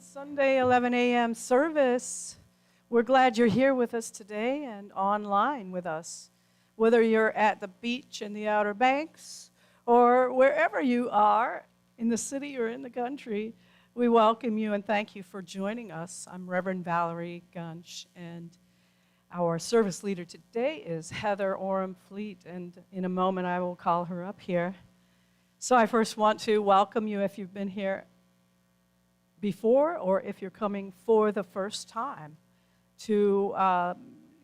Sunday 11 a.m. service. We're glad you're here with us today and online with us. Whether you're at the beach in the Outer Banks or wherever you are in the city or in the country, we welcome you and thank you for joining us. I'm Reverend Valorie Gunsch, and our service leader today is Heather Oram-Fleet, and in a moment I will call her up here. So I first want to welcome you if you've been here before or if you're coming for the first time, to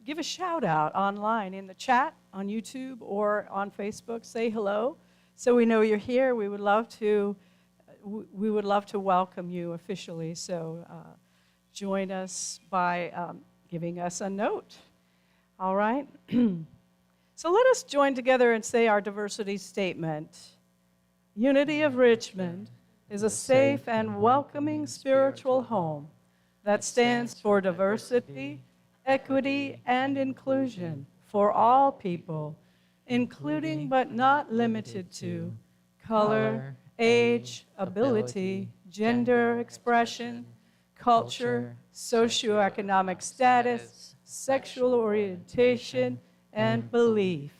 give a shout out online in the chat on YouTube or on Facebook. Say hello so we know you're here. We would love to welcome you officially. So join us by giving us a note. All right? So let us join together and say our diversity statement. Unity of Richmond is a safe and welcoming spiritual home that stands for diversity, equity, and inclusion for all people, including but not limited to color, age, ability, gender expression, culture, socioeconomic status, sexual orientation, and belief.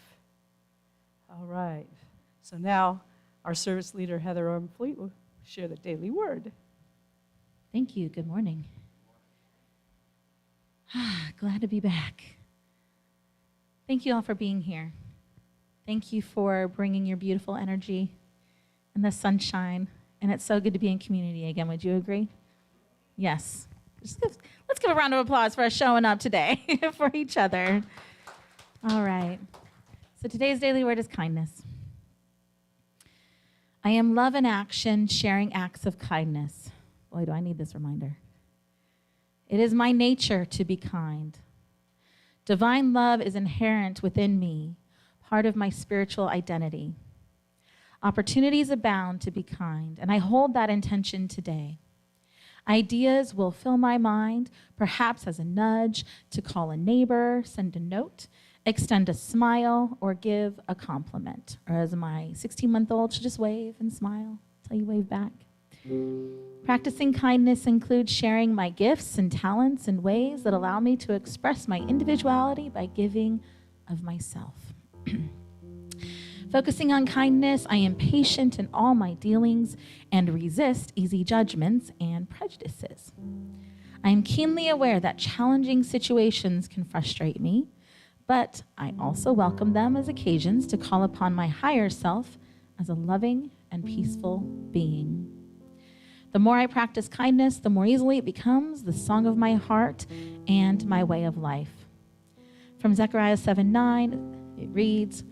All right. So now our service leader, Heather Oram-Fleet, will share the daily word. Thank you. Good morning. Glad to be back. Thank you all for being here. Thank you for bringing your beautiful energy and the sunshine. And it's so good to be in community again. Would you agree? Yes. Let's give a round of applause for us showing up today for each other. All right. So today's daily word is kindness. I am love in action, sharing acts of kindness. Boy, do I need this reminder. It is my nature to be kind. Divine love is inherent within me, part of my spiritual identity. Opportunities abound to be kind, and I hold that intention today. Ideas will fill my mind, perhaps as a nudge to call a neighbor, send a note, extend a smile, or give a compliment. Or as my 16-month-old should just wave and smile until you wave back. Practicing kindness includes sharing my gifts and talents in ways that allow me to express my individuality by giving of myself. Focusing on kindness, I am patient in all my dealings and resist easy judgments and prejudices. I am keenly aware that challenging situations can frustrate me, but I also welcome them as occasions to call upon my higher self as a loving and peaceful being. The more I practice kindness, the more easily it becomes the song of my heart and my way of life. From Zechariah 7:9, it reads,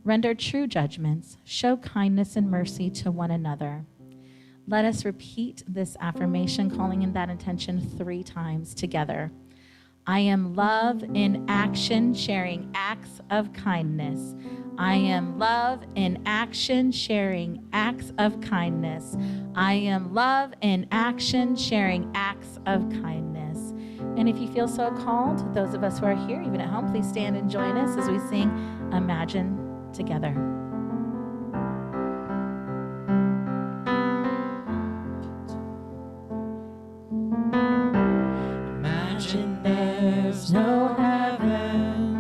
"Render true judgments, show kindness and mercy to one another." Let us repeat this affirmation, calling in that intention 3 times together. I am love in action, sharing acts of kindness. I am love in action, sharing acts of kindness. I am love in action, sharing acts of kindness. And if you feel so called, those of us who are here, even at home, please stand and join us as we sing Imagine together. Imagine there's no heaven.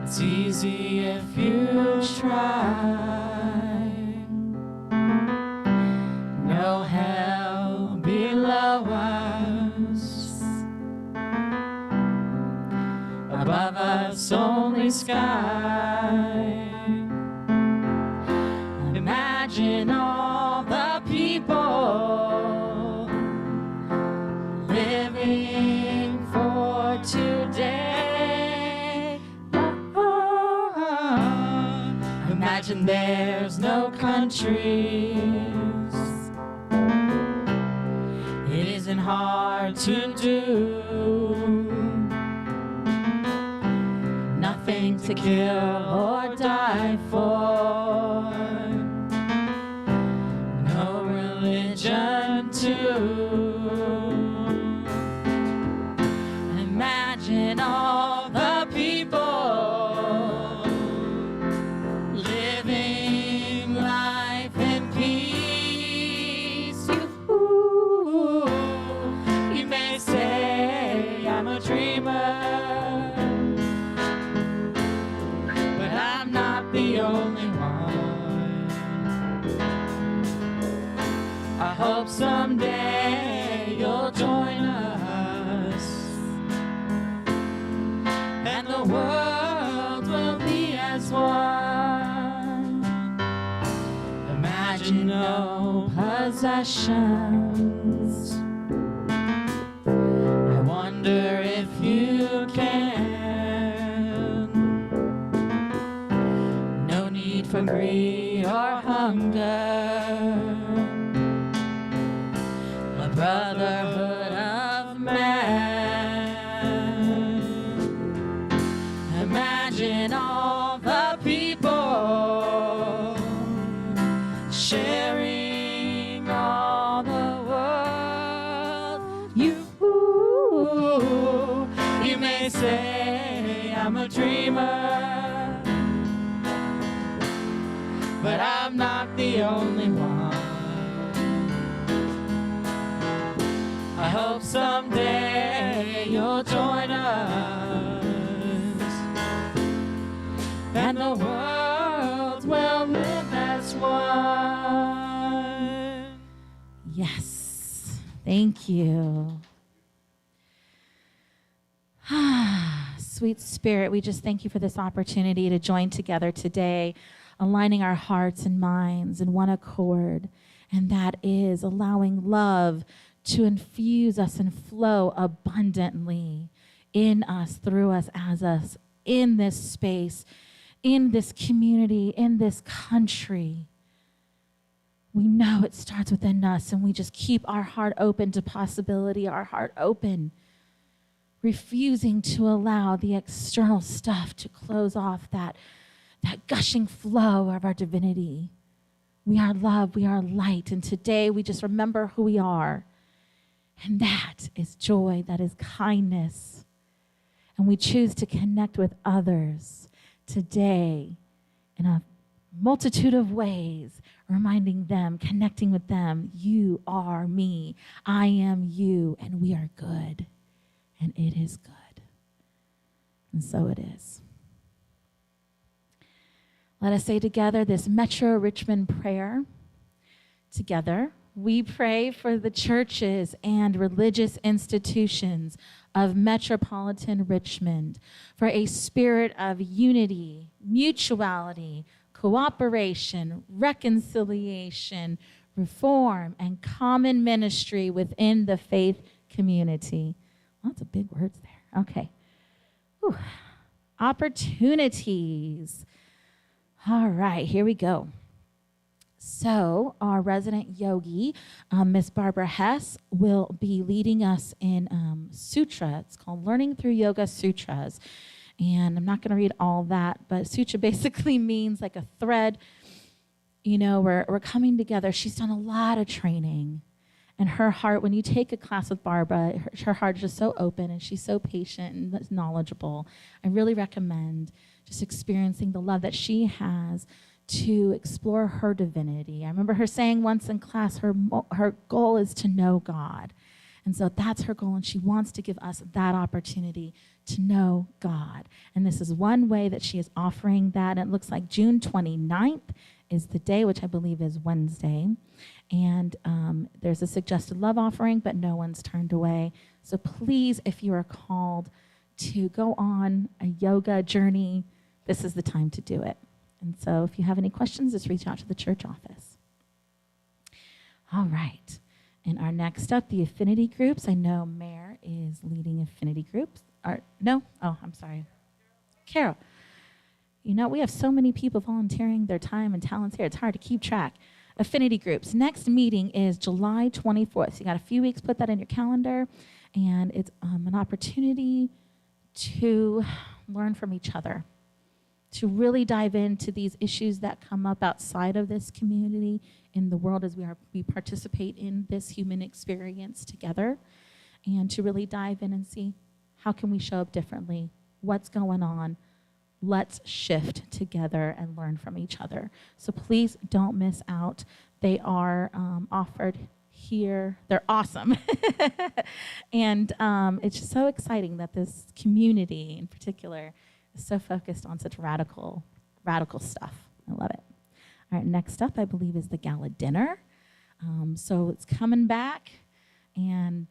It's easy if you try. No hell below us. Above us only sky. Imagine all the people living for today. Imagine there's no countries. It isn't hard to do. Nothing to kill or die for. No religion too. Imagine all the people living life in peace. You I hope someday you'll join us, and the world will be as one. Imagine no possessions. I wonder if you can. No need for greed or hunger. A brotherhood of man. Imagine all the people sharing all the world. You may say I'm a dreamer, but I'm not the only one. I hope someday you'll join us, and the world will live as one. Yes. Thank you. Sweet Spirit, we just thank you for this opportunity to join together today, aligning our hearts and minds in one accord. And that is allowing love to infuse us and flow abundantly in us, through us, as us, in this space, in this community, in this country. We know it starts within us, and we just keep our heart open to possibility, our heart open, refusing to allow the external stuff to close off that gushing flow of our divinity. We are love, we are light, and today we just remember who we are. And that is joy, that is kindness. And we choose to connect with others today in a multitude of ways, reminding them, connecting with them, you are me, I am you, and we are good. And it is good. And so it is. Let us say together this Metro Richmond prayer. Together, we pray for the churches and religious institutions of metropolitan Richmond, for a spirit of unity, mutuality, cooperation, reconciliation, reform, and common ministry within the faith community. Lots of big words there. Okay. Whew. Opportunities. All right, here we go. So our resident yogi, Miss Barbara Hess, will be leading us in sutra. It's called Learning Through Yoga Sutras. And I'm not going to read all that, but sutra basically means like a thread. You know, we're coming together. She's done a lot of training. And her heart, when you take a class with Barbara, her heart is just so open, and she's so patient and knowledgeable. I really recommend just experiencing the love that she has to explore her divinity. I remember her saying once in class, her goal is to know God. And so that's her goal, and she wants to give us that opportunity to know God. And this is one way that she is offering that. And it looks like June 29th is the day, which I believe is Wednesday. And there's a suggested love offering, but no one's turned away. So please, if you are called to go on a yoga journey, this is the time to do it. And so if you have any questions, just reach out to the church office. All right. And our next up, the affinity groups. I know Mare is leading affinity groups. No? Oh, I'm sorry. Carol. You know, we have so many people volunteering their time and talents here. It's hard to keep track. Affinity groups. Next meeting is July 24th. So you got a few weeks, put that in your calendar. And it's an opportunity to learn from each other, to really dive into these issues that come up outside of this community in the world as we participate in this human experience together, and to really dive in and see how can we show up differently, what's going on. Let's shift together and learn from each other. So please don't miss out. They are offered here. They're awesome. And it's just so exciting that this community in particular is so focused on such radical stuff. I love it. All right, next up, I believe, is the gala dinner. So it's coming back, and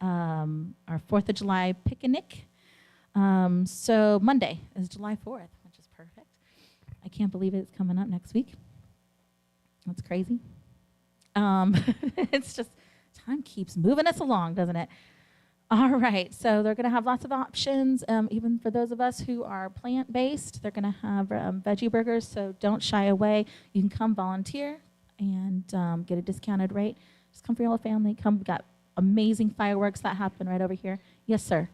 our 4th of July picnic. So Monday is July 4th, which is perfect. I can't believe it's coming up next week. That's crazy. It's just, time keeps moving us along, doesn't it? All right, so they're going to have lots of options. Even for those of us who are plant-based, they're going to have veggie burgers, so don't shy away. You can come volunteer and get a discounted rate. Just come for your whole family. Come, we've got amazing fireworks that happen right over here. Yes, sir.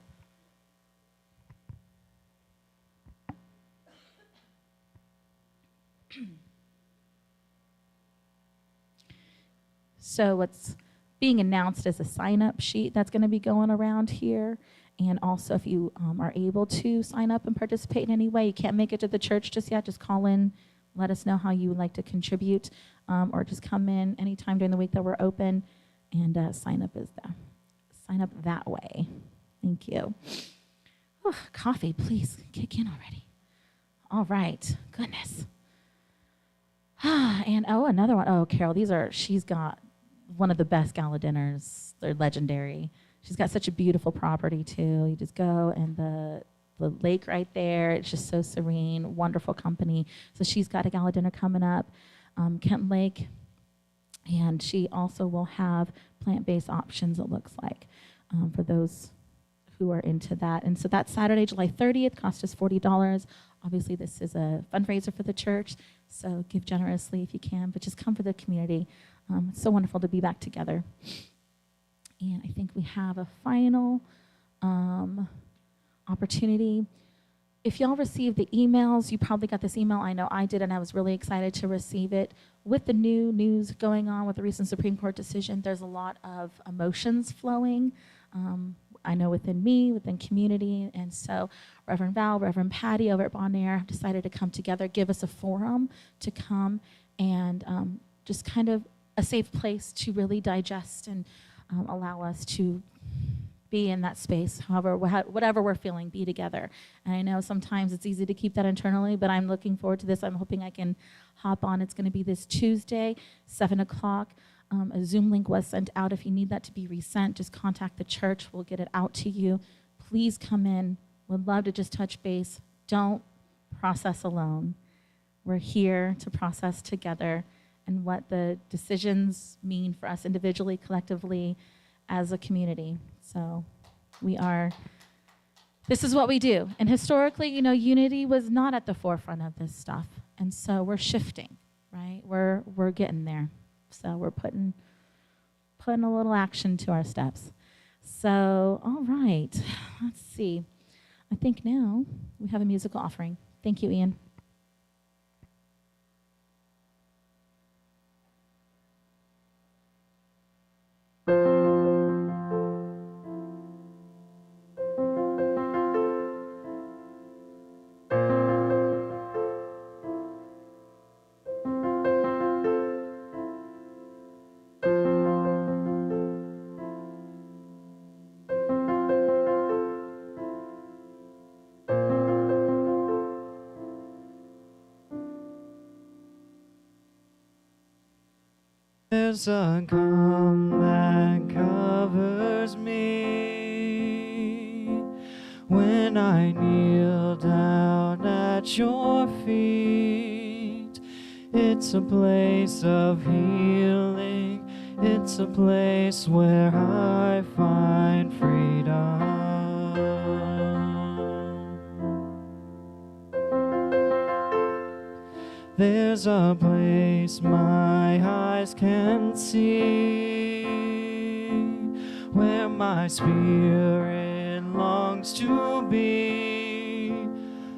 So what's being announced is a sign-up sheet that's going to be going around here. And also, if you are able to sign up and participate in any way, you can't make it to the church just yet, just call in, let us know how you would like to contribute, or just come in anytime during the week that we're open and sign up that way. Thank you. Oh, coffee, please kick in already. All right, goodness. And another one. Oh, Carol, she's got one of the best gala dinners. They're legendary. She's got such a beautiful property too. You just go, and the lake right there, it's just so serene, wonderful company. So she's got a gala dinner coming up, Kent Lake, and she also will have plant-based options, it looks like, for those who are into that. And so that's Saturday, July 30th, cost us $40. Obviously, this is a fundraiser for the church, so give generously if you can, but just come for the community. It's so wonderful to be back together. And I think we have a final opportunity. If y'all received the emails, you probably got this email. I know I did, and I was really excited to receive it. With the new news going on with the recent Supreme Court decision, there's a lot of emotions flowing. I know within me, within community, and so Reverend Val, Reverend Patty over at Bon Air have decided to come together, give us a forum to come and just kind of a safe place to really digest and allow us to be in that space, whatever we're feeling, be together. And I know sometimes it's easy to keep that internally, but I'm looking forward to this. I'm hoping I can hop on. It's going to be this Tuesday, 7 o'clock. A Zoom link was sent out. If you need that to be resent, just contact the church. We'll get it out to you. Please come in. Would love to just touch base. Don't process alone. We're here to process together and what the decisions mean for us individually, collectively, as a community. So this is what we do. And historically, unity was not at the forefront of this stuff. And so we're shifting, right? We're getting there. So we're putting a little action to our steps. So, all right, let's see. I think now we have a musical offering. Thank you, Ian. There's a calm that covers me when I kneel down at your feet. It's a place of healing. It's a place where I find freedom. There's a place my eyes can see where my spirit longs to be.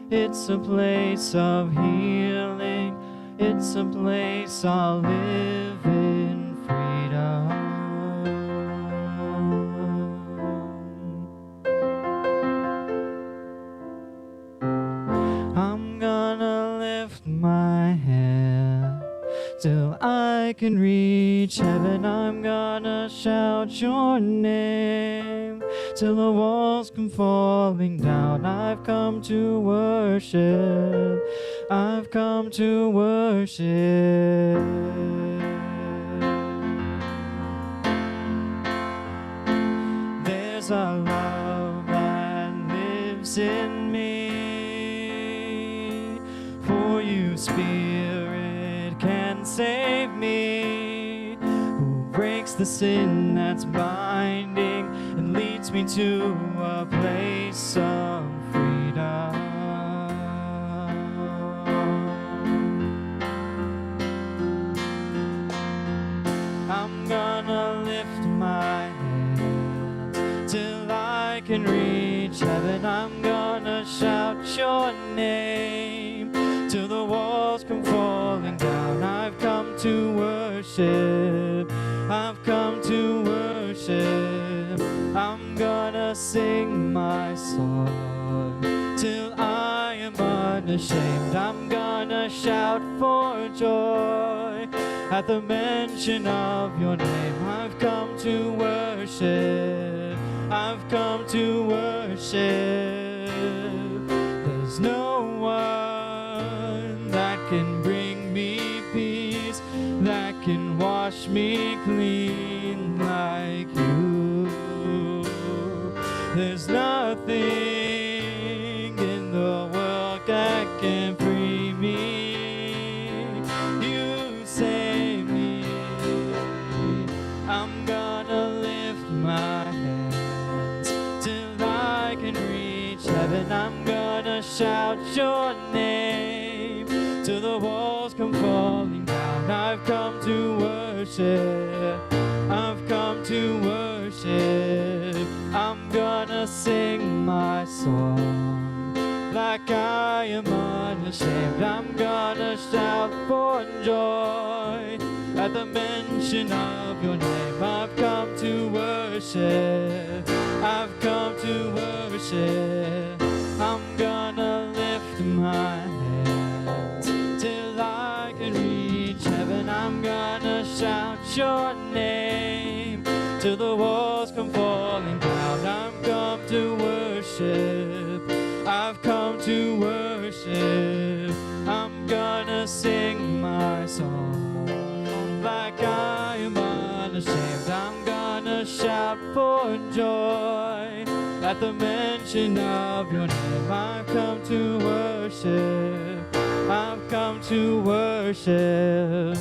It's a place of healing. It's a place I'll live in freedom. I'm gonna lift my head till I can reach heaven. I'm gonna shout your name till the walls come falling down. I've come to worship. I've come to worship. It's a love that lives in me. For you, Spirit, can save me. Who breaks the sin that's binding and leads me to a place of freedom. I'm gonna lift my hand till I can reach heaven. I'm gonna shout your name till the walls come falling down. I've come to worship. I've come to worship. I'm gonna sing my song till I am unashamed. I'm gonna shout for joy at the mention of your name. I've come to worship. I've come to worship. There's no one that can bring me peace, that can wash me clean like you. There's nothing in the world that can free me. You save me. I'm gonna lift my hands till I can reach heaven. I'm gonna shout your name till the walls come falling down. I've come to worship. I've come to worship. I'm gonna sing my song like I am unashamed. I'm gonna shout for joy at the mention of your name. I've come to worship. I've come to worship. I'm gonna lift my hands till I can reach heaven. I'm gonna shout your name till the walls come falling down. I've come to worship. I've come to worship. I'm gonna sing my song like I am unashamed. I'm gonna shout for joy at the mention of your name. I've come to worship. I've come to worship.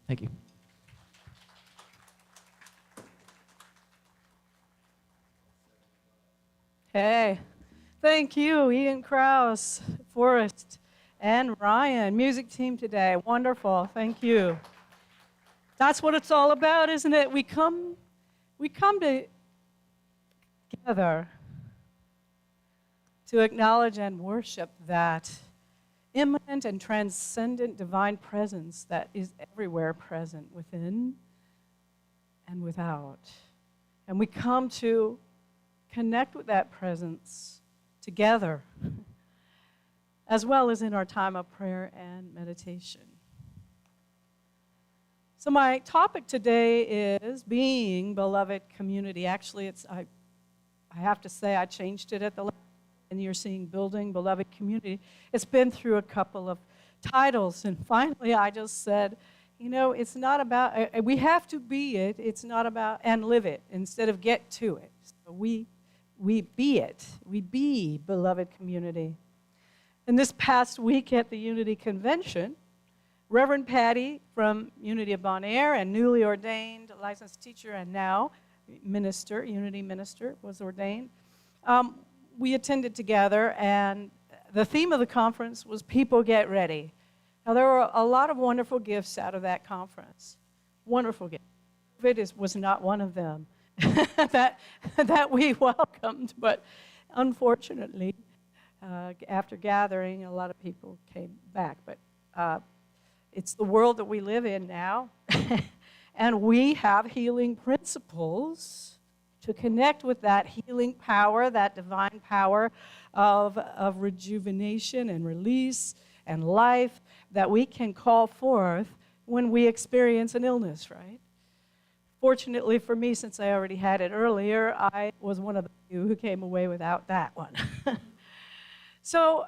Thank you. Hey, thank you, Ian Krause, Forrest, and Ryan, music team today. Wonderful, thank you. That's what it's all about, isn't it? We come together to acknowledge and worship that immanent and transcendent divine presence that is everywhere present within and without. And we come to connect with that presence together, as well as in our time of prayer and meditation. So my topic today is being beloved community. Actually, I have to say I changed it at the last, and you're seeing building beloved community. It's been through a couple of titles, and finally I just said, you know, it's not about, we have to be it, it's not about, and live it, instead of get to it. So we be it, we be beloved community. And this past week at the Unity Convention, Reverend Patty from Unity of Bon Air, and newly ordained licensed teacher and now minister, Unity minister, was ordained. We attended together, and the theme of the conference was People Get Ready. Now, there were a lot of wonderful gifts out of that conference. Wonderful gifts. COVID was not one of them that we welcomed, but unfortunately, after gathering, a lot of people came back. But it's the world that we live in now, and we have healing principles to connect with that healing power, that divine power of rejuvenation and release and life that we can call forth when we experience an illness, right? Fortunately for me, since I already had it earlier, I was one of the few who came away without that one. So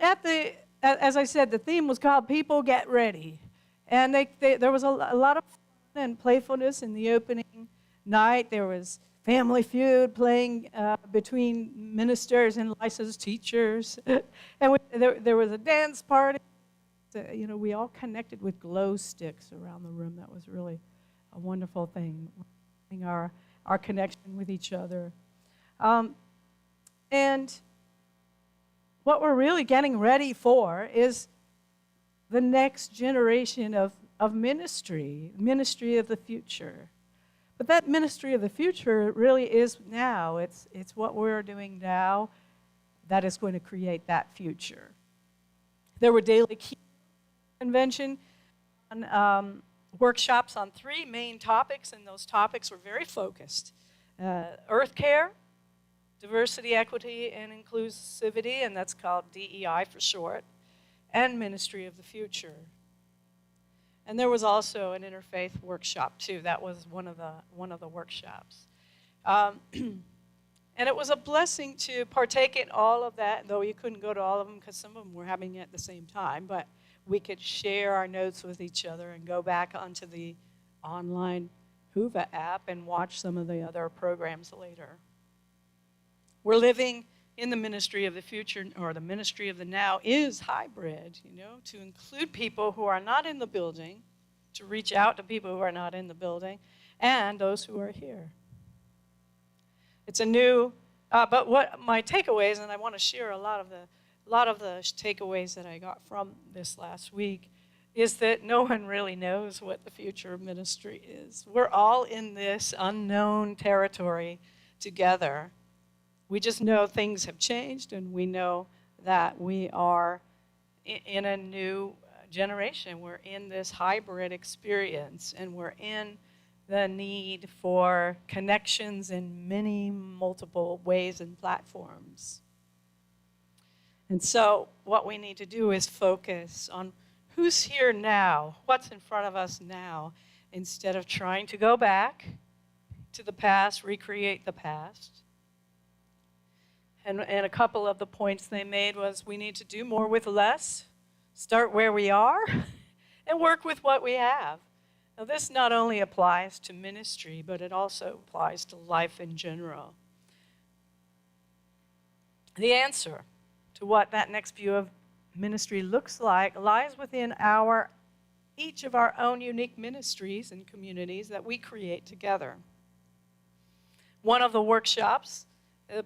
as I said, the theme was called People Get Ready. And there was a lot of fun and playfulness in the opening night. There was Family Feud playing between ministers and licensed teachers. And there was a dance party. We all connected with glow sticks around the room. That was really a wonderful thing, our connection with each other. And what we're really getting ready for is the next generation of ministry of the future. But that ministry of the future really is now. It's what we're doing now that is going to create that future. There were daily convention on workshops on 3 main topics, and those topics were very focused. Earth care, diversity, equity, and inclusivity, and that's called DEI for short, and ministry of the future. And there was also an interfaith workshop too. That was one of the workshops. And it was a blessing to partake in all of that, though you couldn't go to all of them because some of them were happening at the same time, but we could share our notes with each other and go back onto the online Hoover app and watch some of the other programs later. We're living in the ministry of the future, or the ministry of the now is hybrid, to include people who are not in the building, to reach out to people who are not in the building, and those who are here. It's a new, but what my takeaways, and I want to share a lot of the takeaways that I got from this last week, is that no one really knows what the future of ministry is. We're all in this unknown territory together. We just know things have changed, and we know that we are in a new generation. We're in this hybrid experience, and we're in the need for connections in many multiple ways and platforms. And so what we need to do is focus on who's here now, what's in front of us now, instead of trying to go back to the past, recreate the past. And a couple of the points they made was we need to do more with less, start where we are, and work with what we have. Now, this not only applies to ministry, but it also applies to life in general. The answer to what that next view of ministry looks like lies within each of our own unique ministries and communities that we create together. One of the workshops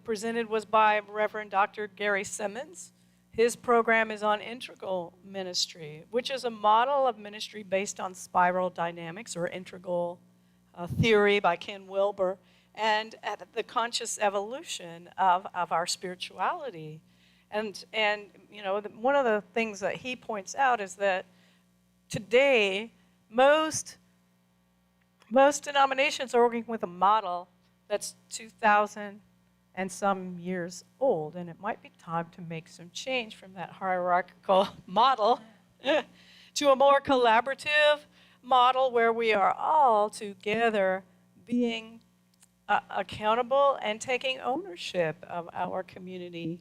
presented was by Reverend Dr. Gary Simmons. His program is on integral ministry, which is a model of ministry based on spiral dynamics, or integral theory by Ken Wilber, and the conscious evolution of our spirituality. And one of the things that he points out is that today most denominations are working with a model that's 2,000 and some years old, and it might be time to make some change from that hierarchical model to a more collaborative model where we are all together being accountable and taking ownership of our community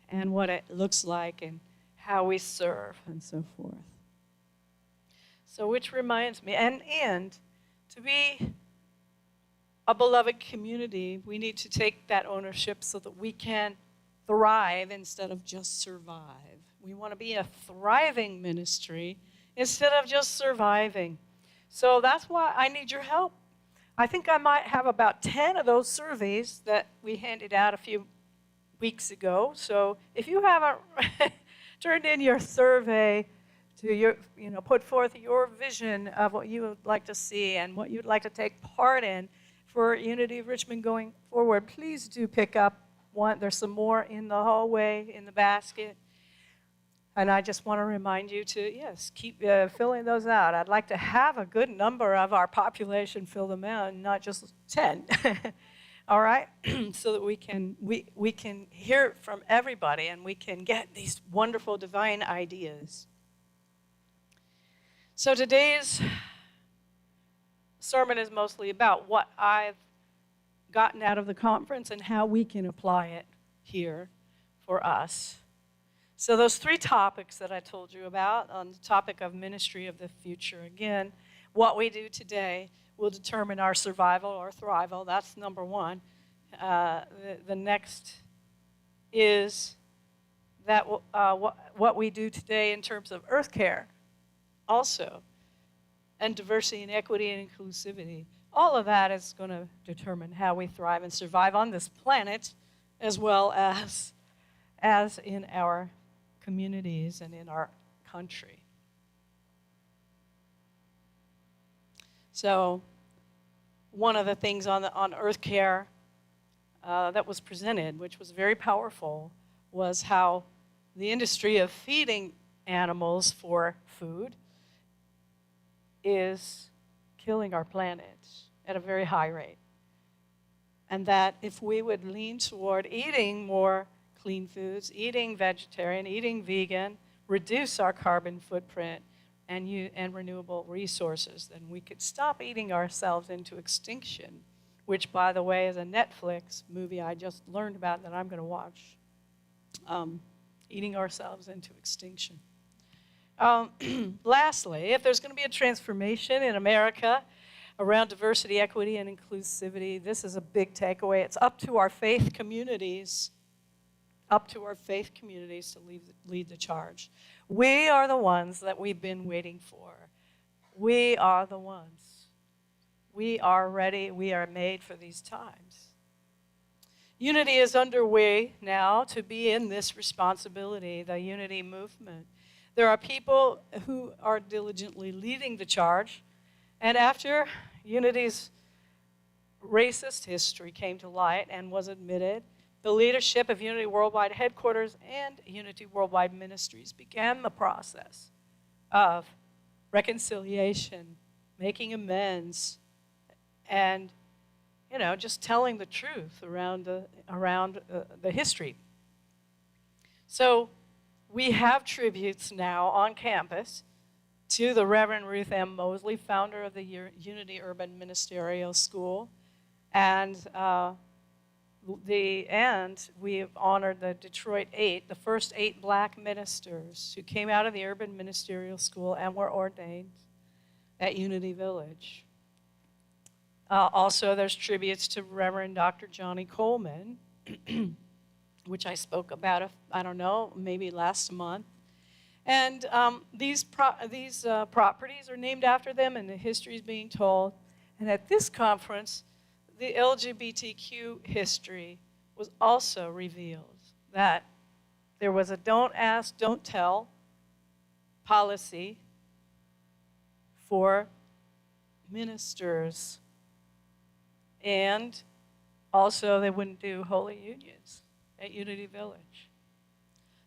and what it looks like and how we serve and so forth. So which reminds me, and to be a beloved community, we need to take that ownership so that we can thrive instead of just survive. We want to be a thriving ministry instead of just surviving. So that's why I need your help. I think I might have about 10 of those surveys that we handed out a few weeks ago. So if you haven't turned in your survey to put forth your vision of what you would like to see and what you'd like to take part in for Unity of Richmond going forward, please do pick up one. There's some more in the hallway, in the basket. And I just want to remind you to, yes, keep filling those out. I'd like to have a good number of our population fill them out, and not just 10. all right? So that we can hear from everybody and we can get these wonderful divine ideas. So today's sermon is mostly about what I've gotten out of the conference and how we can apply it here for us. So those three topics that I told you about on the topic of ministry of the future, again, what we do today will determine our survival or thrival. That's number one. The next is that what we do today in terms of earth care also, and diversity and equity and inclusivity. All of that is going to determine how we thrive and survive on this planet, as well as in our communities and in our country. So one of the things on earth care that was presented, which was very powerful, was how the industry of feeding animals for food is killing our planet at a very high rate. And that if we would lean toward eating more clean foods, eating vegetarian, eating vegan, reduce our carbon footprint and renewable resources, then we could stop eating ourselves into extinction, which, by the way, is a Netflix movie I just learned about that I'm going to watch. Eating ourselves into extinction. Lastly, if there's going to be a transformation in America around diversity, equity, and inclusivity, this is a big takeaway. It's up to our faith communities, to lead the charge. We are the ones that we've been waiting for. We are the ones. We are ready. We are made for these times. Unity is underway now to be in this responsibility, the unity movement. There are people who are diligently leading the charge, and after Unity's racist history came to light and was admitted, the leadership of Unity Worldwide Headquarters and Unity Worldwide Ministries began the process of reconciliation, making amends, and just telling the truth around the history. So we have tributes now on campus to the Reverend Ruth M. Mosley, founder of the Unity Urban Ministerial School, and we have honored the Detroit 8, the first 8 black ministers who came out of the Urban Ministerial School and were ordained at Unity Village. Also, there's tributes to Reverend Dr. Johnny Coleman, which I spoke about, maybe last month. And these properties are named after them, and the history is being told. And at this conference, the LGBTQ history was also revealed, that there was a don't ask, don't tell policy for ministers. And also, they wouldn't do holy unions at Unity Village.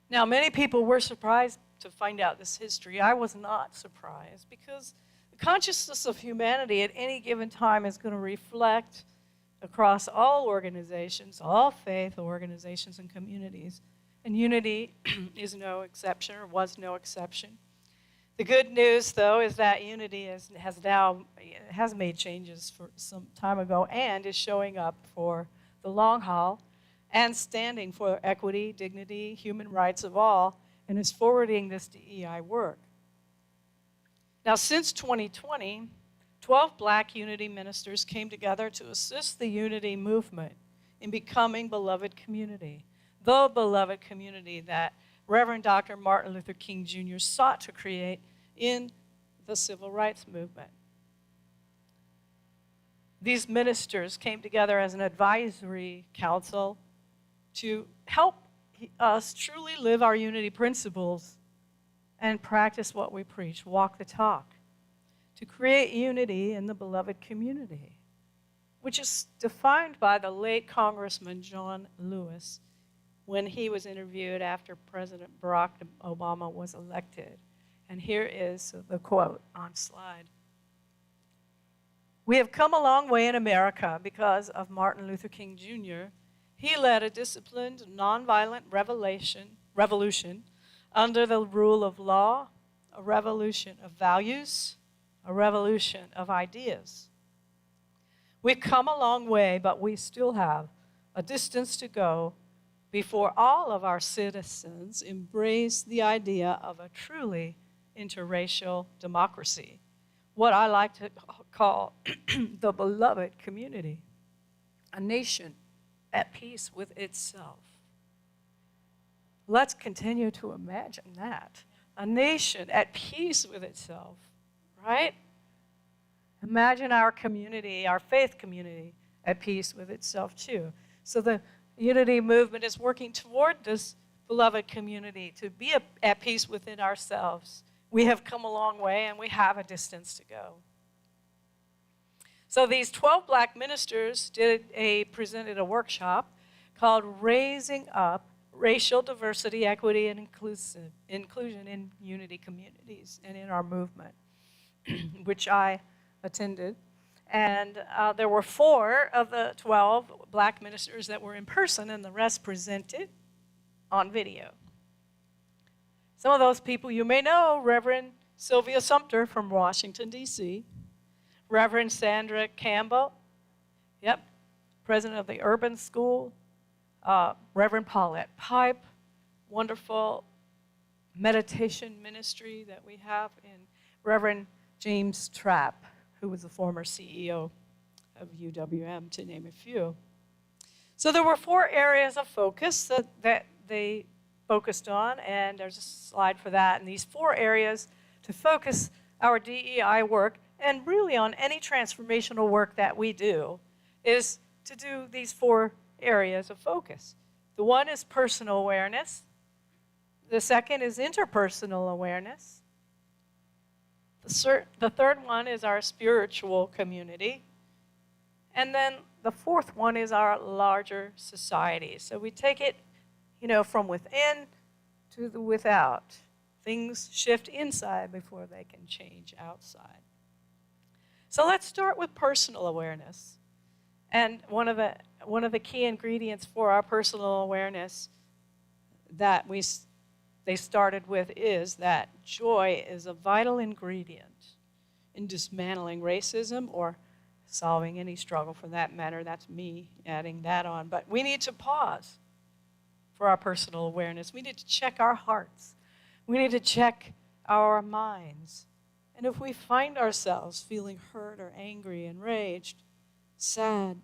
Now, many people were surprised to find out this history. I was not surprised, because the consciousness of humanity at any given time is going to reflect across all organizations, all faith organizations and communities. And Unity is no exception, or was no exception. The good news, though, is that Unity has made changes for some time ago and is showing up for the long haul and standing for equity, dignity, human rights of all, and is forwarding this DEI work. Now, since 2020, 12 black Unity ministers came together to assist the Unity movement in becoming beloved community, the beloved community that Reverend Dr. Martin Luther King Jr. sought to create in the civil rights movement. These ministers came together as an advisory council to help us truly live our unity principles and practice what we preach, walk the talk, to create unity in the beloved community, which is defined by the late Congressman John Lewis when he was interviewed after President Barack Obama was elected. And here is the quote on slide. We have come a long way in America because of Martin Luther King Jr. He led a disciplined, nonviolent revolution under the rule of law, a revolution of values, a revolution of ideas. We've come a long way, but we still have a distance to go before all of our citizens embrace the idea of a truly interracial democracy, what I like to call the beloved community, a nation at peace with itself. Let's continue to imagine that, a nation at peace with itself, right? Imagine our community, our faith community, at peace with itself too. So the Unity movement is working toward this beloved community to be at peace within ourselves. We have come a long way and we have a distance to go. So these 12 black ministers presented a workshop called Raising Up Racial Diversity, Equity, and Inclusion in Unity Communities and in our movement, which I attended. And there were 4 of the 12 black ministers that were in person, and the rest presented on video. Some of those people you may know: Reverend Sylvia Sumter from Washington, D.C., Reverend Sandra Campbell, president of the Urban School, Reverend Paulette Pipe, wonderful meditation ministry that we have, and Reverend James Trapp, who was the former CEO of UWM, to name a few. So there were 4 areas of focus that they focused on, and there's a slide for that. And these 4 areas to focus our DEI work, and really on any transformational work that we do, is to do these 4 areas of focus. The one is personal awareness. The second is interpersonal awareness. The third one is our spiritual community. And then the 4th one is our larger society. So we take it, from within to the without. Things shift inside before they can change outside. So let's start with personal awareness. And one of the key ingredients for our personal awareness that they started with is that joy is a vital ingredient in dismantling racism or solving any struggle for that matter. That's me adding that on. But we need to pause for our personal awareness. We need to check our hearts. We need to check our minds. And if we find ourselves feeling hurt or angry, enraged, sad,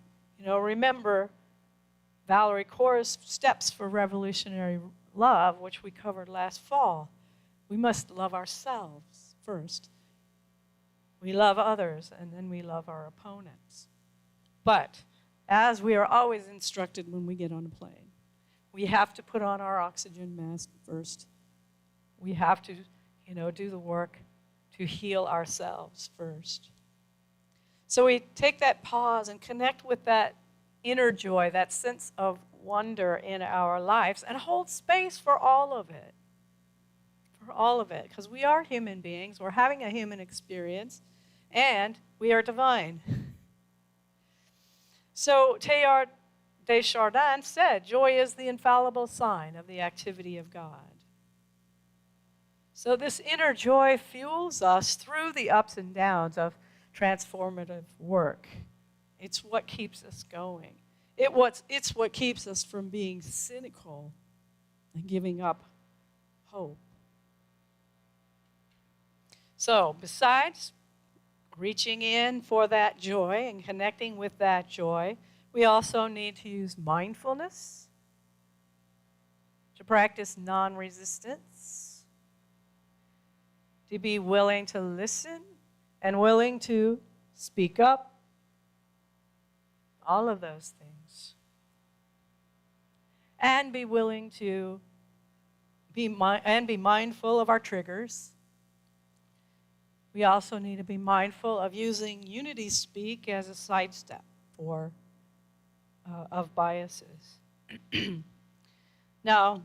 remember Valorie Core's steps for revolutionary love, which we covered last fall. We must love ourselves first. We love others, and then we love our opponents. But as we are always instructed when we get on a plane, we have to put on our oxygen mask first. We have to, do the work to heal ourselves first. So we take that pause and connect with that inner joy, that sense of wonder in our lives, and hold space for all of it. For all of it, because we are human beings, we're having a human experience, and we are divine. So Teilhard de Chardin said, joy is the infallible sign of the activity of God. So this inner joy fuels us through the ups and downs of transformative work. It's what keeps us going. It's what keeps us from being cynical and giving up hope. So besides reaching in for that joy and connecting with that joy, we also need to use mindfulness to practice non-resistance, to be willing to listen and willing to speak up, all of those things. And be willing to be mindful of our triggers. We also need to be mindful of using unity speak as a sidestep of biases. Now,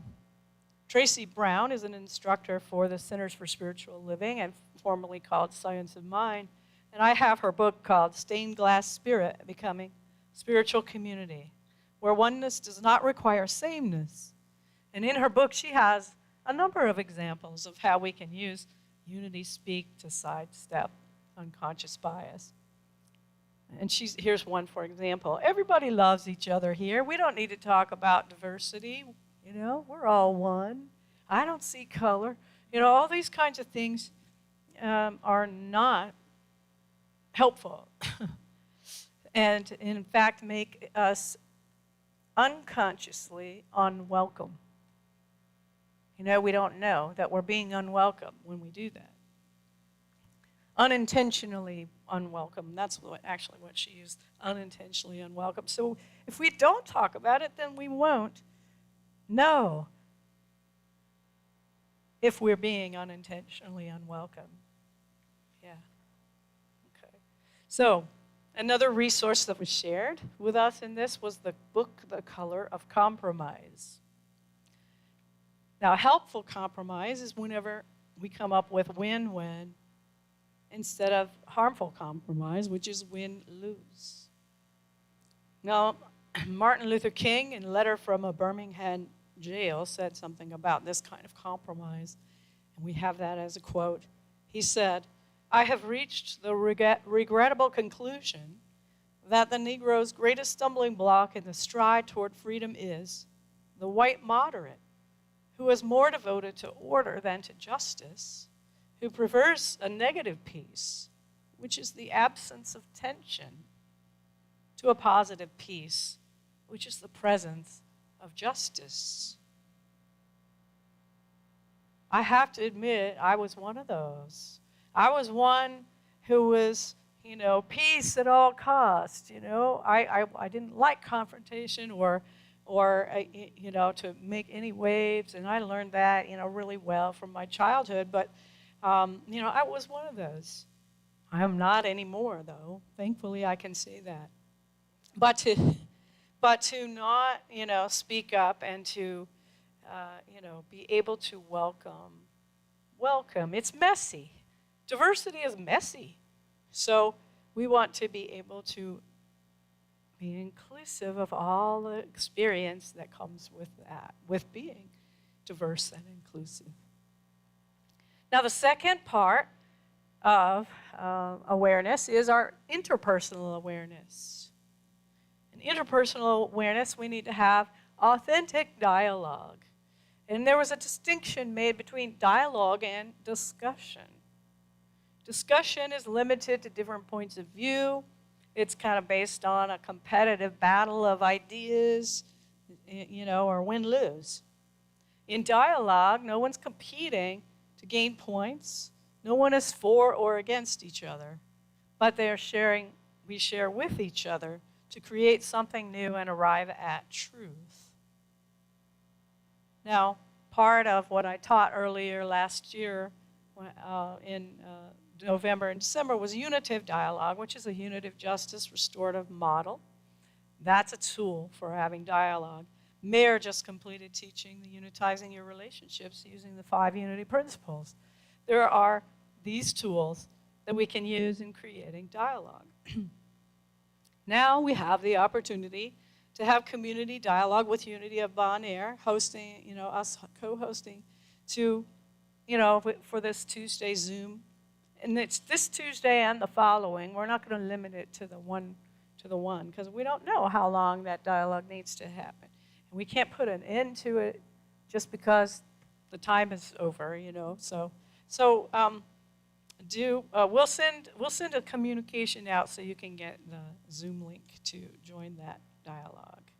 Tracy Brown is an instructor for the Centers for Spiritual Living, and formerly called Science of Mind. And I have her book called Stained Glass Spirit, Becoming Spiritual Community, where oneness does not require sameness. And in her book, she has a number of examples of how we can use unity speak to sidestep unconscious bias. And here's one, for example. Everybody loves each other here. We don't need to talk about diversity. You know, we're all one. I don't see color. You know, all these kinds of things are not helpful and, in fact, make us unconsciously unwelcome. You know, we don't know that we're being unwelcome when we do that. Unintentionally unwelcome. That's actually what she used, unintentionally unwelcome. So if we don't talk about it, then we won't know if we're being unintentionally unwelcome. Yeah. Okay. So another resource that was shared with us in this was the book, The Color of Compromise. Now, helpful compromise is whenever we come up with win-win instead of harmful compromise, which is win-lose. Now, Martin Luther King, in a letter from a Birmingham jail, said something about this kind of compromise, and we have that as a quote. He said, "I have reached the regrettable conclusion that the Negro's greatest stumbling block in the stride toward freedom is the white moderate, who is more devoted to order than to justice, who prefers a negative peace, which is the absence of tension, to a positive peace, which is the presence of justice." I have to admit, I was one of those. I was one who was, you know, peace at all costs. You know, I didn't like confrontation or you know, to make any waves, and I learned that, you know, really well from my childhood. But you know, I was one of those. I am not anymore, though. Thankfully, I can say that. But to not, you know, speak up and to, you know, be able to welcome. It's messy. Diversity is messy. So we want to be able to be inclusive of all the experience that comes with that, with being diverse and inclusive. Now, the second part of awareness is our interpersonal awareness. In interpersonal awareness, we need to have authentic dialogue. And there was a distinction made between dialogue and discussion. Discussion is limited to different points of view. It's kind of based on a competitive battle of ideas, you know, or win-lose. In dialogue, no one's competing to gain points. No one is for or against each other, but we share with each other to create something new and arrive at truth. Now, part of what I taught earlier last year in November and December was unitive dialogue, which is a unitive justice restorative model. That's a tool for having dialogue. Mayor just completed teaching the Unitizing Your Relationships using the 5 unity principles. There are these tools that we can use in creating dialogue. Now we have the opportunity to have community dialogue with Unity of Bon Air, hosting, you know, us co-hosting to, you know, for this Tuesday Zoom. And it's this Tuesday and the following. We're not going to limit it to the one, because we don't know how long that dialogue needs to happen. And we can't put an end to it just because the time is over, you know. We'll send a communication out so you can get the Zoom link to join that dialogue.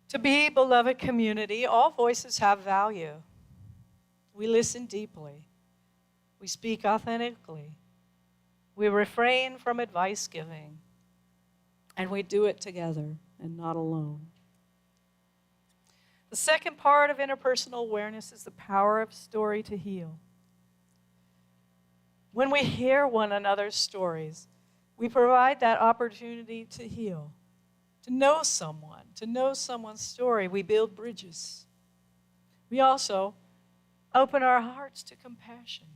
To be beloved community, all voices have value. We listen deeply. We speak authentically. We refrain from advice giving. And we do it together and not alone. The second part of interpersonal awareness is the power of story to heal. When we hear one another's stories, we provide that opportunity to heal, to know someone's story. We build bridges. We also open our hearts to compassion.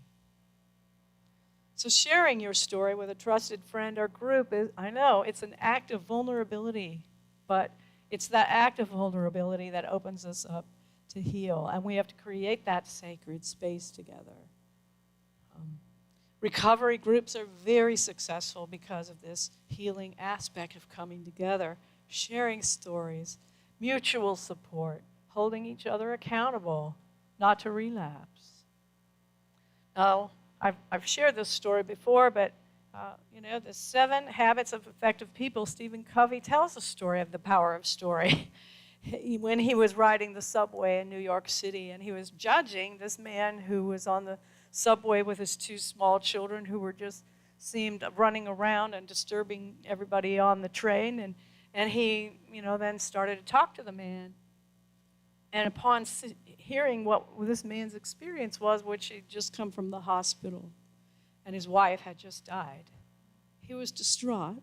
So sharing your story with a trusted friend or group, I know it's an act of vulnerability, but it's that act of vulnerability that opens us up to heal, and we have to create that sacred space together. Recovery groups are very successful because of this healing aspect of coming together, sharing stories, mutual support, holding each other accountable, not to relapse. Now, I've shared this story before, but the 7 Habits of Effective People, Stephen Covey tells the story of the power of story. When he was riding the subway in New York City, and he was judging this man who was on the subway with his 2 small children who were just seemed running around and disturbing everybody on the train, and he then started to talk to the man. And upon hearing what this man's experience was, which had just come from the hospital, and his wife had just died, he was distraught.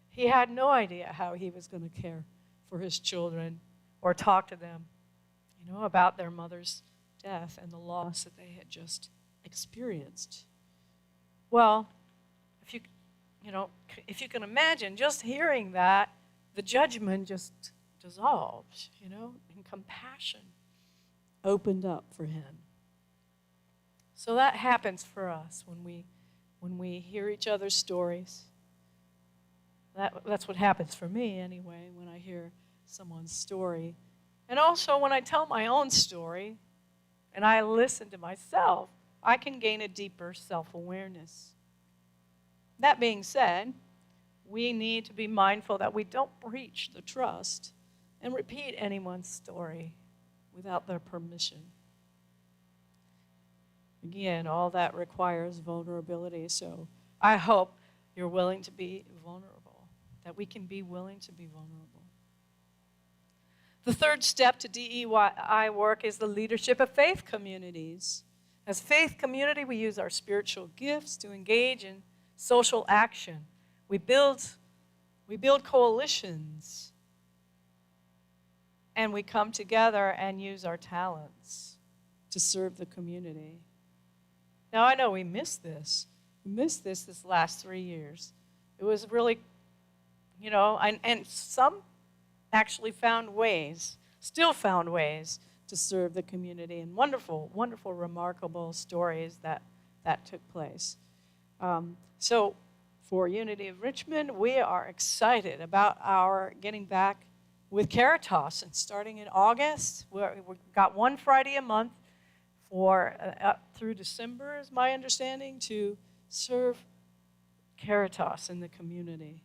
He had no idea how he was going to care for his children or talk to them, about their mother's death and the loss that they had just experienced. Well, if you can imagine, just hearing that, the judgment just dissolved, and compassion opened up for him. So that happens for us when we hear each other's stories. That's what happens for me anyway, when I hear someone's story. And also when I tell my own story and I listen to myself, I can gain a deeper self-awareness. That being said, we need to be mindful that we don't breach the trust and repeat anyone's story without their permission. Again, all that requires vulnerability, so I hope you're willing to be vulnerable, that we can be willing to be vulnerable. The third step to DEI work is the leadership of faith communities. As faith community, we use our spiritual gifts to engage in social action. We build coalitions, and we come together and use our talents to serve the community. Now, I know we missed this. We missed this last 3 years. It was really, and some actually still found ways to serve the community, and wonderful, wonderful, remarkable stories that took place. So for Unity of Richmond, we are excited about our getting back with Caritas, and starting in August, we've got one Friday a month for up through December, is my understanding, to serve Caritas in the community.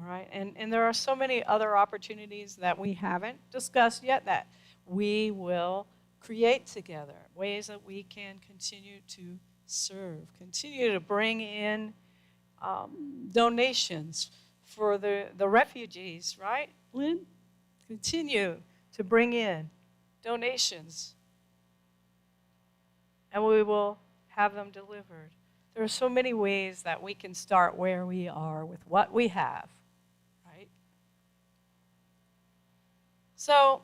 All right, and there are so many other opportunities that we haven't discussed yet that we will create together, ways that we can continue to serve, continue to bring in donations for the refugees, right, Lynn? Continue to bring in donations, and we will have them delivered. There are so many ways that we can start where we are with what we have, right? So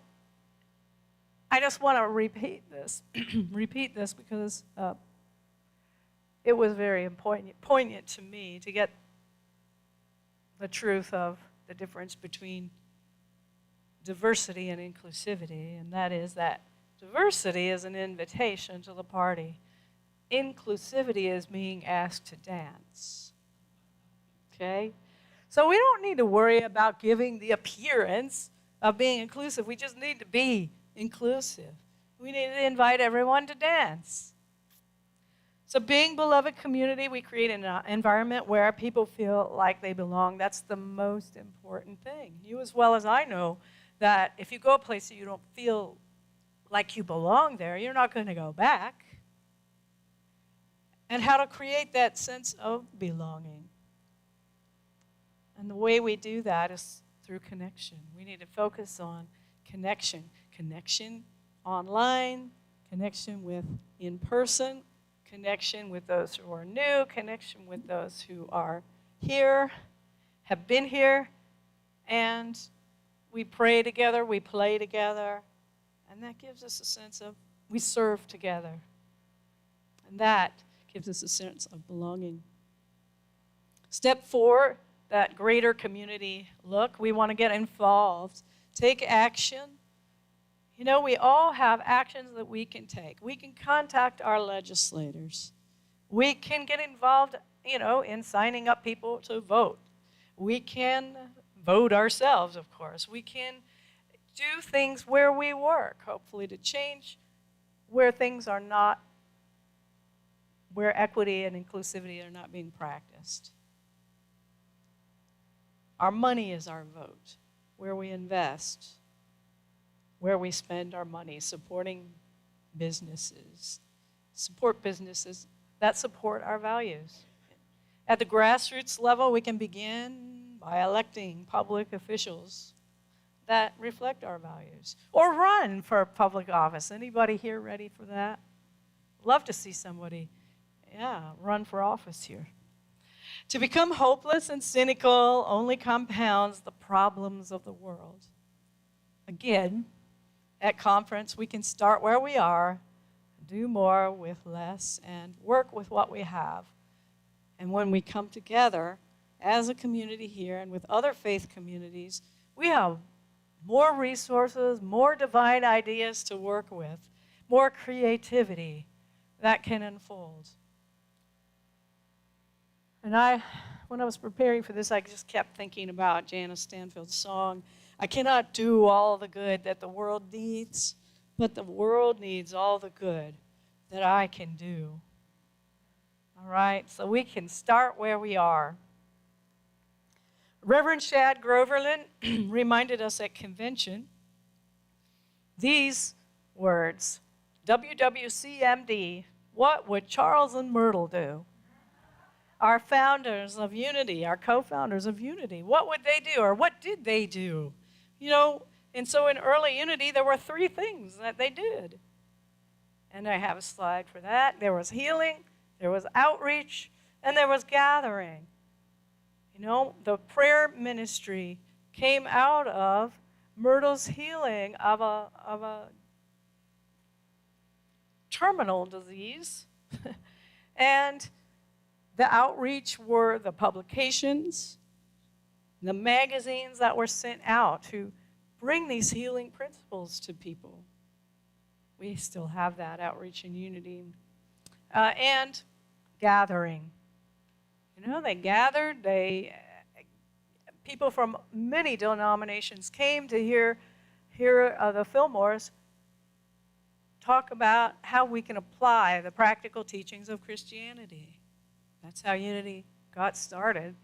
I just want to repeat this because it was very poignant to me to get the truth of the difference between diversity and inclusivity, and that is that diversity is an invitation to the party. Inclusivity is being asked to dance. Okay? So we don't need to worry about giving the appearance of being inclusive. We just need to be inclusive. We need to invite everyone to dance. So being beloved community, we create an environment where people feel like they belong. That's the most important thing. You as well as I know that if you go a place that you don't feel like you belong there, you're not going to go back. And how to create that sense of belonging. And the way we do that is through connection. We need to focus on connection. Connection online, connection with in person, connection with those who are new, connection with those who are here, have been here, and we pray together, we play together, and that gives us a sense of we serve together. And that gives us a sense of belonging. Step 4, that greater community look. We want to get involved, take action. You know, we all have actions that we can take. We can contact our legislators. We can get involved, in signing up people to vote. We can vote ourselves, of course. We can do things where we work, hopefully to change where things are not, where equity and inclusivity are not being practiced. Our money is our vote, where we invest, where we spend our money, supporting businesses. Support businesses that support our values. At the grassroots level, we can begin by electing public officials that reflect our values, or run for public office. Anybody here ready for that? Love to see somebody, run for office here. To become hopeless and cynical only compounds the problems of the world. Again, at conference, we can start where we are, do more with less, and work with what we have. And when we come together as a community here and with other faith communities, we have more resources, more divine ideas to work with, more creativity that can unfold. And when I was preparing for this, I just kept thinking about Janice Stanfield's song, I cannot do all the good that the world needs, but the world needs all the good that I can do. All right, so we can start where we are. Reverend Shad Groverland reminded us at convention these words, WWCMD, what would Charles and Myrtle do? Our founders of Unity, our co-founders of Unity, what would they do, or what did they do? And so in early Unity, there were 3 things that they did. And I have a slide for that. There was healing, there was outreach, and there was gathering. The prayer ministry came out of Myrtle's healing of a terminal disease. And the outreach were the publications, the magazines that were sent out to bring these healing principles to people. We still have that outreach in Unity. And gathering. They gathered. People from many denominations came to hear the Fillmores talk about how we can apply the practical teachings of Christianity. That's how Unity got started.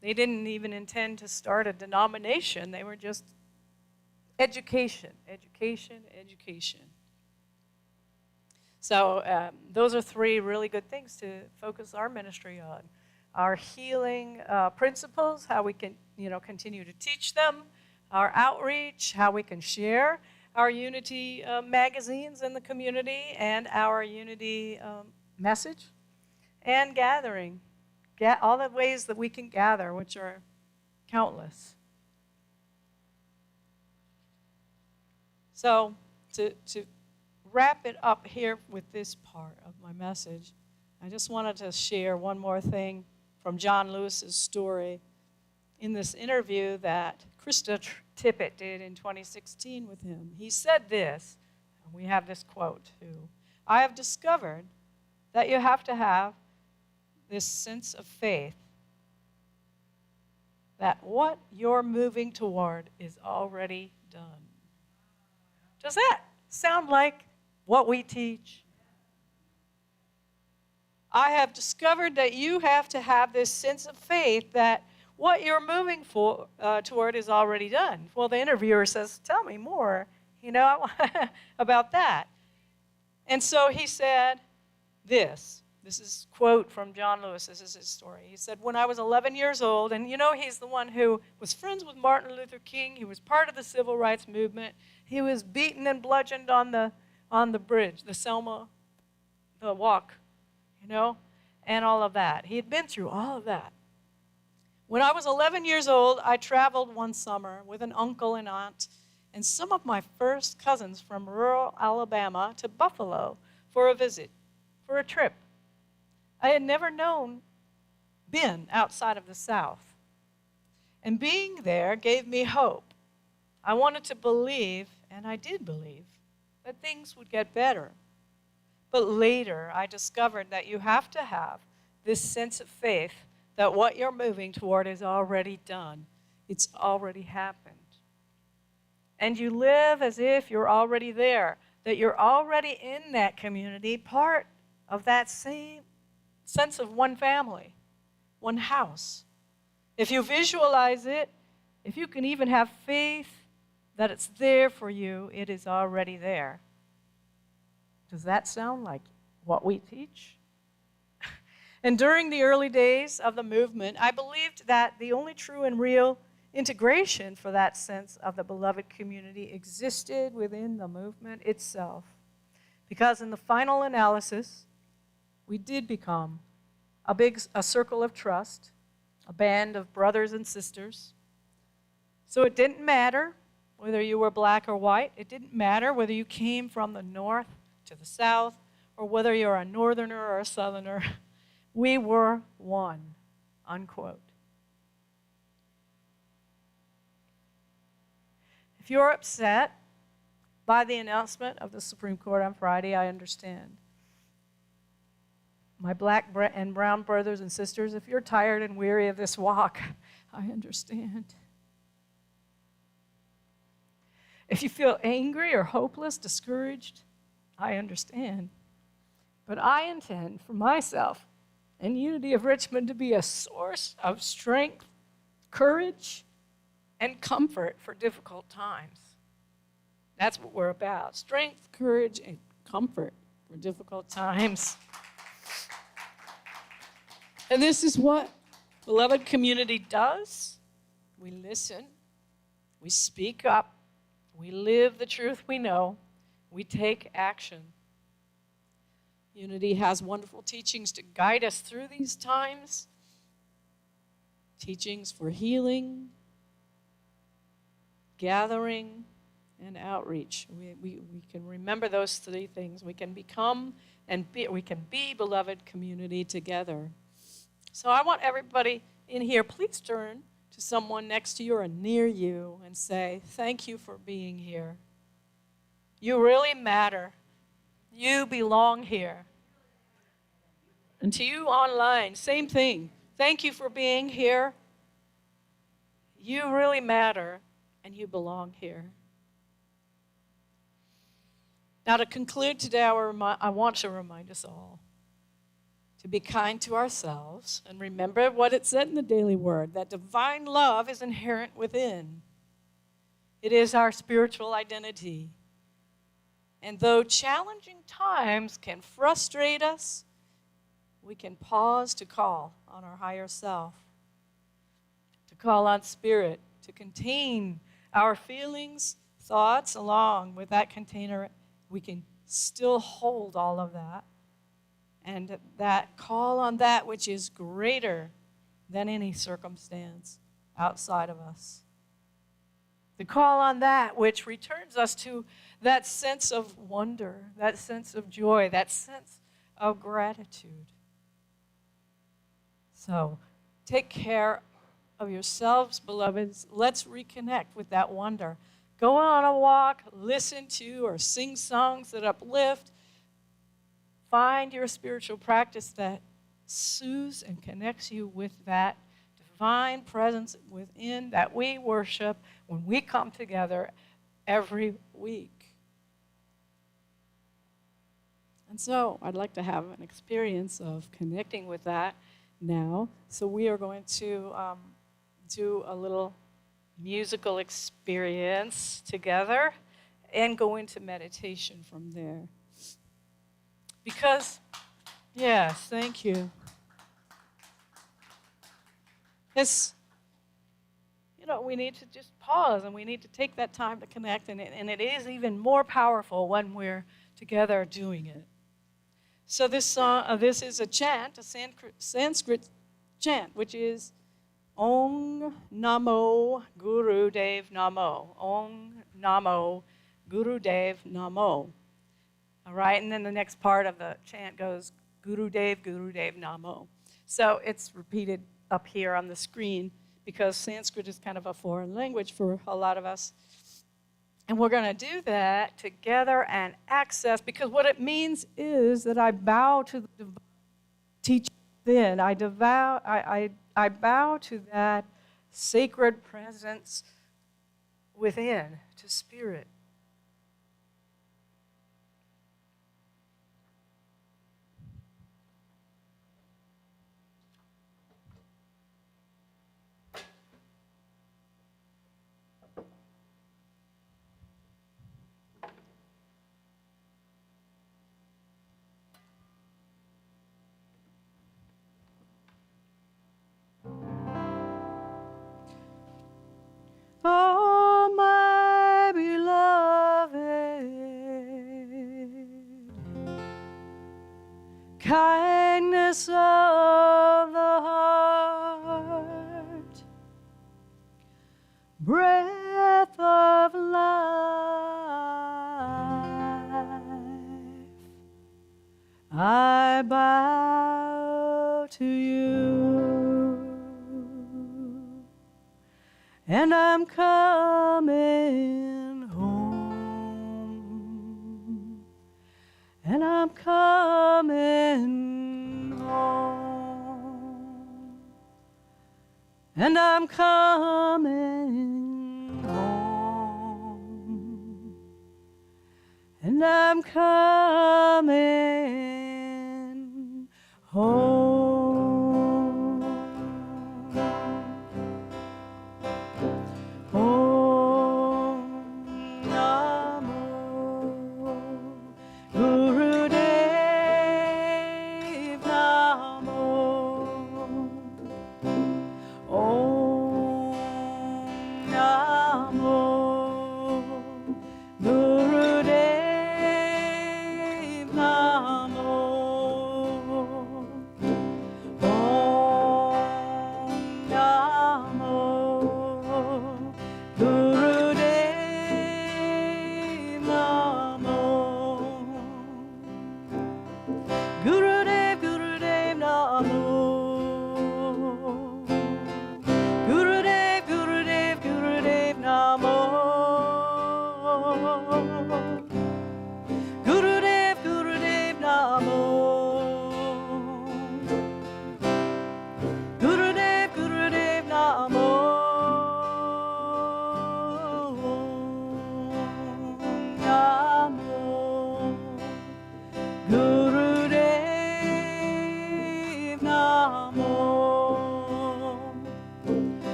They didn't even intend to start a denomination. They were just education. So those are 3 really good things to focus our ministry on. Our healing principles, how we can continue to teach them. Our outreach, how we can share our Unity magazines in the community and our Unity message. And gathering, all the ways that we can gather, which are countless. So to wrap it up here with this part of my message, I just wanted to share one more thing from John Lewis's story in this interview that Krista Tippett did in 2016 with him. He said this, and we have this quote too, I have discovered that you have to have this sense of faith that what you're moving toward is already done. Does that sound like what we teach? I have discovered that you have to have this sense of faith that what you're moving toward is already done. Well, the interviewer says, tell me more, about that. And so he said this. This is a quote from John Lewis. This is his story. He said, when I was 11 years old, and he's the one who was friends with Martin Luther King. He was part of the civil rights movement. He was beaten and bludgeoned on the bridge, the Selma, the walk, and all of that. He had been through all of that. When I was 11 years old, I traveled one summer with an uncle and aunt and some of my first cousins from rural Alabama to Buffalo for a visit. for a trip. I had never been outside of the South. And being there gave me hope. I wanted to believe, and I did believe, that things would get better. But later, I discovered that you have to have this sense of faith that what you're moving toward is already done. It's already happened. And you live as if you're already there, that you're already in that community, part of that same sense of one family, one house. If you visualize it, if you can even have faith that it's there for you, it is already there. Does that sound like what we teach? And during the early days of the movement, I believed that the only true and real integration for that sense of the beloved community existed within the movement itself. Because in the final analysis, we did become a circle of trust, a band of brothers and sisters. So it didn't matter whether you were black or white. It didn't matter whether you came from the north to the south or whether you're a northerner or a southerner. We were one, unquote. If you're upset by the announcement of the Supreme Court on Friday, I understand. My black and brown brothers and sisters, if you're tired and weary of this walk, I understand. If you feel angry or hopeless, discouraged, I understand. But I intend for myself and Unity of Richmond to be a source of strength, courage, and comfort for difficult times. That's what we're about. Strength, courage, and comfort for difficult times. And this is what beloved community does. We listen. We speak up. We live the truth we know. We take action. Unity has wonderful teachings to guide us through these times. Teachings for healing, gathering, and outreach. We can remember those three things. We can become and we can be beloved community together. So I want everybody in here, please turn to someone next to you or near you and say, thank you for being here. You really matter. You belong here. And to you online, same thing. Thank you for being here. You really matter, and you belong here. Now, to conclude today, I want to remind us all to be kind to ourselves and remember what it said in the Daily Word, that divine love is inherent within. It is our spiritual identity. And though challenging times can frustrate us, we can pause to call on our higher self, to call on Spirit, to contain our feelings, thoughts along with that container. We can still hold all of that, and that call on that which is greater than any circumstance outside of us. To call on that which returns us to that sense of wonder, that sense of joy, that sense of gratitude. So take care of yourselves, beloveds. Let's reconnect with that wonder. Go on a walk, listen to or sing songs that uplift. Find your spiritual practice that soothes and connects you with that divine presence within that we worship when we come together every week. And so I'd like to have an experience of connecting with that now. So we are going to do a little musical experience together and go into meditation from there. Because, yes, thank you. It's, we need to just pause and we need to take that time to connect, and it is even more powerful when we're together doing it. So this song, this is a chant, a Sanskrit chant, which is Om Namo Guru Dev Namo. Om Namo Guru Dev Namo. All right, and then the next part of the chant goes, Guru Dev Namo. So it's repeated up here on the screen because Sanskrit is kind of a foreign language for a lot of us. And we're going to do that together and access, because what it means is that I bow to the divine teacher within. I bow to that sacred presence within, to spirit. Oh, my beloved, kindness of the heart, breath of life, I bow to you. And I'm coming home. And I'm coming home. And I'm coming home. And I'm coming home.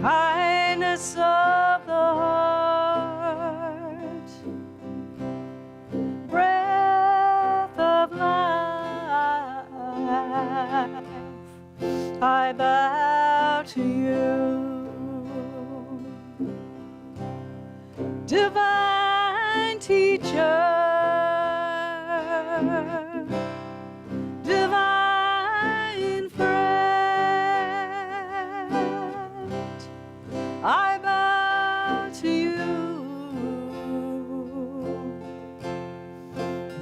Kindness of the heart, breath of life, I bow to you. Divine teacher, divine friend, I bow to you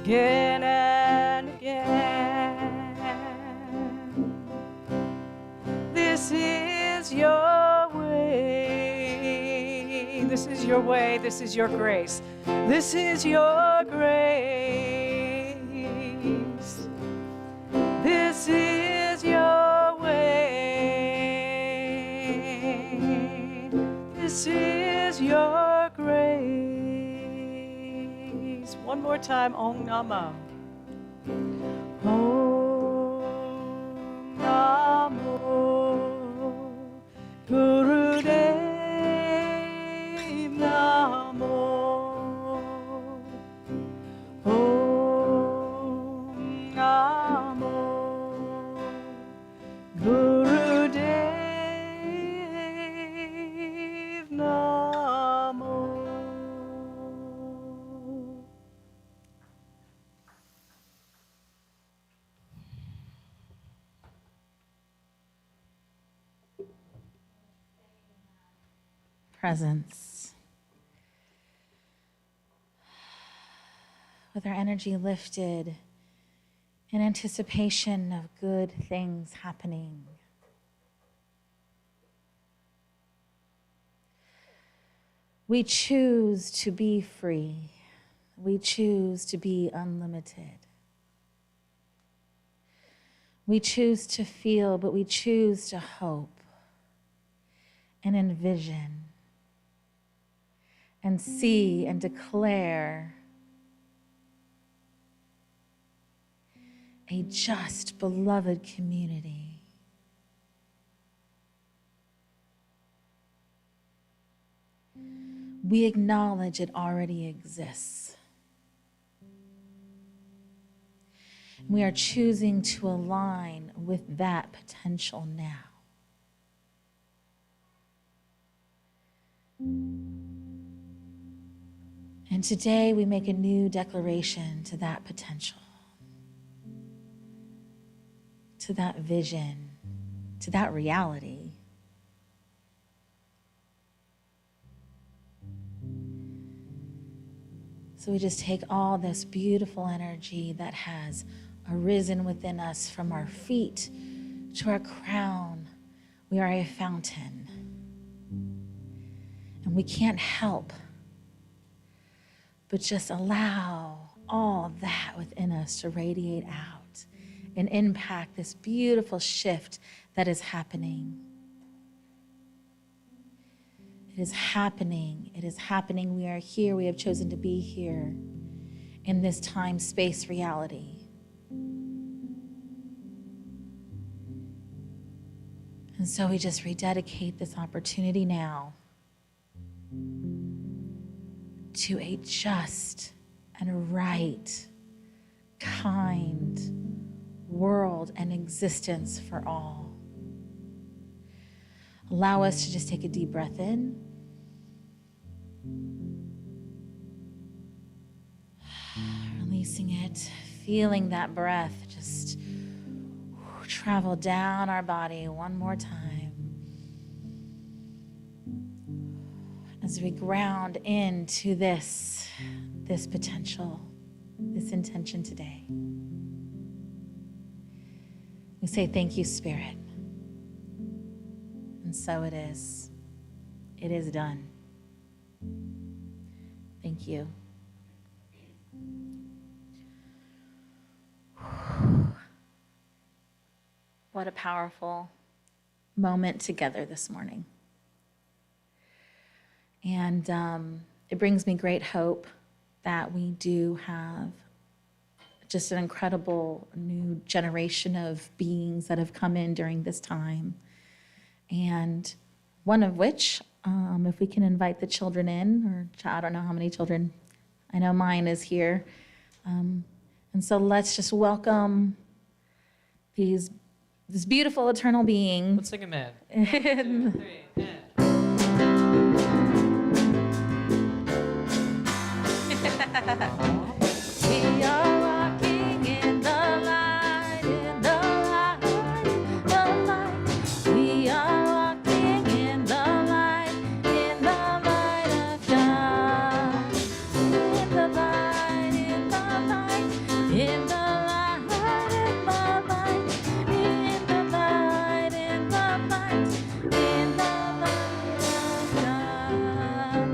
again and again. This is your way. This is your way. This is your grace. This is your grace. This is your way. This is your grace. One more time, Om Namah. Om Namo Gurudev Namo. Om Namo Gurudev Namo. Presence. With our energy lifted in anticipation of good things happening. We choose to be free. We choose to be unlimited. We choose to feel, but we choose to hope and envision and see and declare a just, beloved community. We acknowledge it already exists. We are choosing to align with that potential now. And today we make a new declaration to that potential, to that vision, to that reality. So we just take all this beautiful energy that has arisen within us from our feet to our crown. We are a fountain. And we can't help but just allow all that within us to radiate out and impact this beautiful shift that is happening. It is happening. It is happening. We are here. We have chosen to be here in this time, space, reality. And so we just rededicate this opportunity now to a just and right, kind world and existence for all. Allow us to just take a deep breath in. Releasing it, feeling that breath just travel down our body one more time. As we ground into this potential, this intention today. We say thank you, Spirit. And so it is. It is done. Thank you. What a powerful moment together this morning. And it brings me great hope that we do have just an incredible new generation of beings that have come in during this time. And one of which, if we can invite the children in, or I don't know how many children, I know mine is here. And so let's just welcome this beautiful eternal being. Let's sing a man. 1, 2, 3, and. We are walking in the light, in the light, the light. We are walking in the light of God. In the light, in the light, in the light, in the light, in the light, in the light, in the light of God.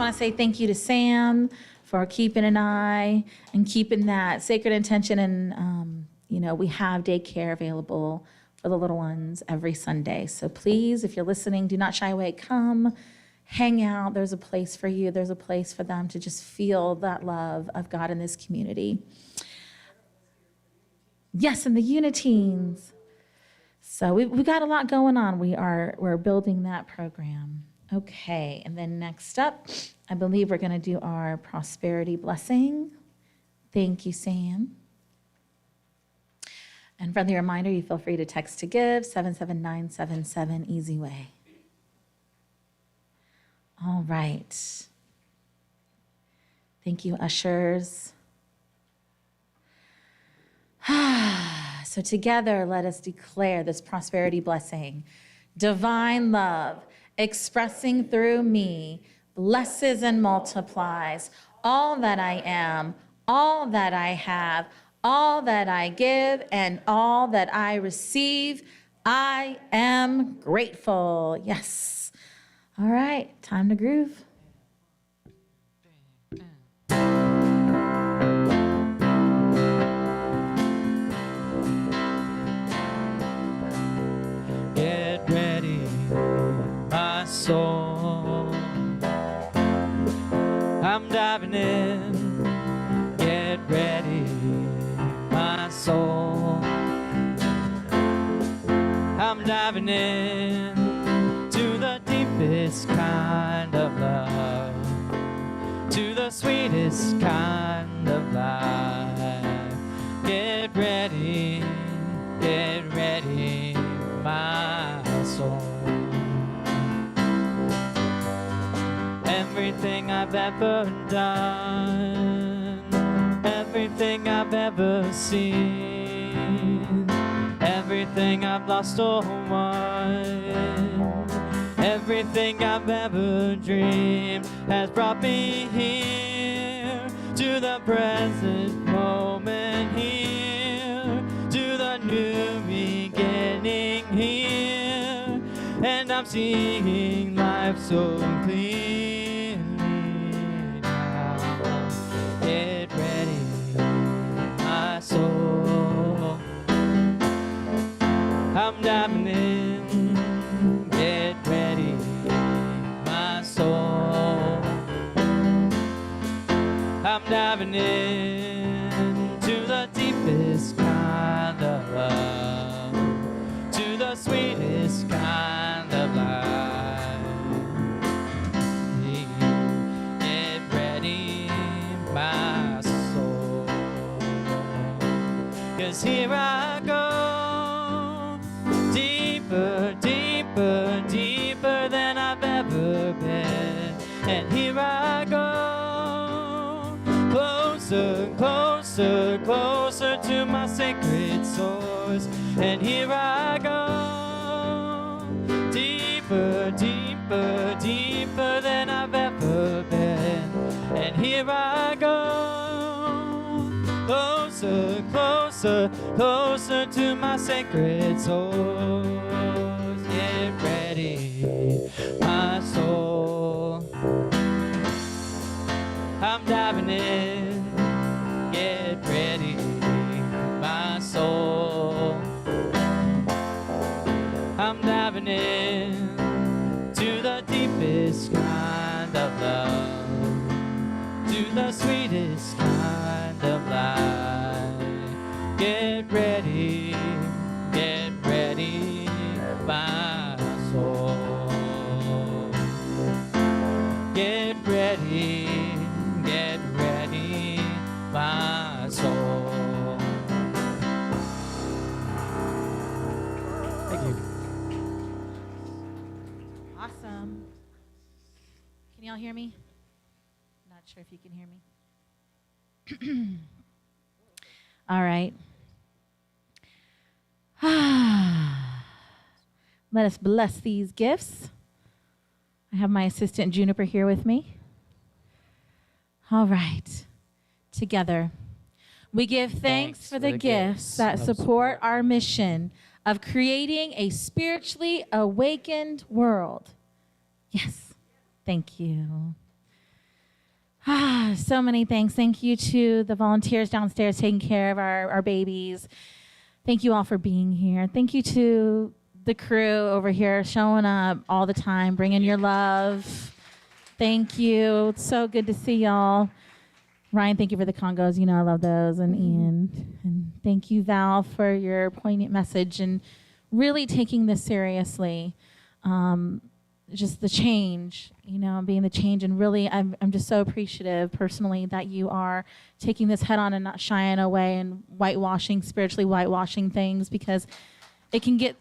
want to say thank you to Sam for keeping an eye and keeping that sacred intention. And, we have daycare available for the little ones every Sunday. So please, if you're listening, do not shy away. Come, hang out. There's a place for you. There's a place for them to just feel that love of God in this community. Yes, and the Uniteens. So we've got a lot going on. We're building that program. Okay, and then next up, I believe we're going to do our prosperity blessing. Thank you, Sam. And friendly reminder, you feel free to text to give, 77977, easy way. All right. Thank you, ushers. So together, let us declare this prosperity blessing. Divine love expressing through me blesses and multiplies all that I am, all that I have, all that I give, and all that I receive. I am grateful. Yes. All right, time to groove. Get ready, my soul. I'm diving in. Get ready, my soul. I'm diving in to the deepest kind of love, to the sweetest kind of life. Get ready, my soul. Everything I've ever done, everything I've ever seen, everything I've lost or won, everything I've ever dreamed has brought me here to the present moment, here to the new beginning, here, and I'm seeing life so clearly now. Get ready, my soul. I'm diving in. Get ready, my soul. I'm diving in to the deepest kind of love, to the sweetest kind of life. Get ready, my soul. 'Cause here I go, deeper, deeper, deeper than I've ever been. And here I go, closer, closer, closer to my sacred source. And here I go, deeper, deeper, deeper than I've ever been. And here I go, closer, closer, closer to my sacred source. Get ready, my soul. I'm diving in. Get ready, my soul. I'm diving in to the deepest kind of love, to the sweetest kind of life. Get ready, my soul. Get ready, my soul. Thank you. Awesome. Can y'all hear me? Not sure if you can hear me. All right. Let us bless these gifts. I have my assistant Juniper here with me. All right. Together, we give thanks for the gifts that support our mission of creating a spiritually awakened world. Yes. Thank you. So many thanks. Thank you to the volunteers downstairs taking care of our babies. Thank you all for being here. Thank you to the crew over here showing up all the time, bringing your love. Thank you. It's so good to see y'all. Ryan, thank you for the congos. You know I love those. And Ian. And thank you, Val, for your poignant message and really taking this seriously. Just the change, being the change. And really, I'm just so appreciative personally that you are taking this head on and not shying away and spiritually whitewashing things, because it can get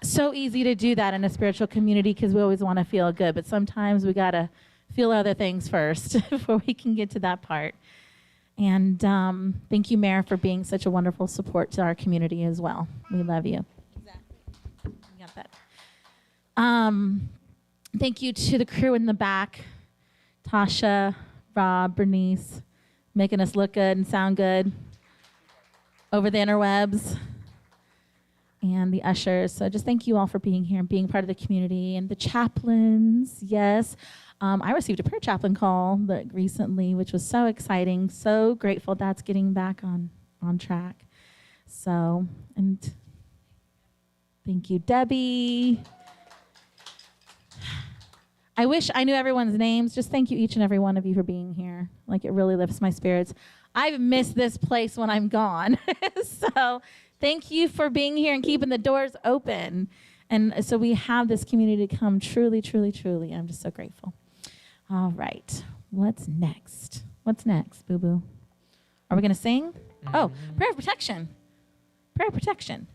so easy to do that in a spiritual community because we always want to feel good. But sometimes we got to feel other things first before we can get to that part. And thank you, Mayor, for being such a wonderful support to our community as well. We love you. Exactly. You got that. Thank you to the crew in the back, Tasha, Rob, Bernice, making us look good and sound good over the interwebs, and the ushers. So just thank you all for being here and being part of the community. And the chaplains, yes. I received a prayer chaplain call recently, which was so exciting. So grateful that's getting back on track. So, and thank you, Debbie. I wish I knew everyone's names. Just thank you, each and every one of you, for being here. Like, it really lifts my spirits. I've missed this place when I'm gone. So thank you for being here and keeping the doors open. And so we have this community to come. Truly, truly, truly. I'm just so grateful. All right. What's next? What's next, boo-boo? Are we going to sing? Oh, prayer of protection. Prayer of protection.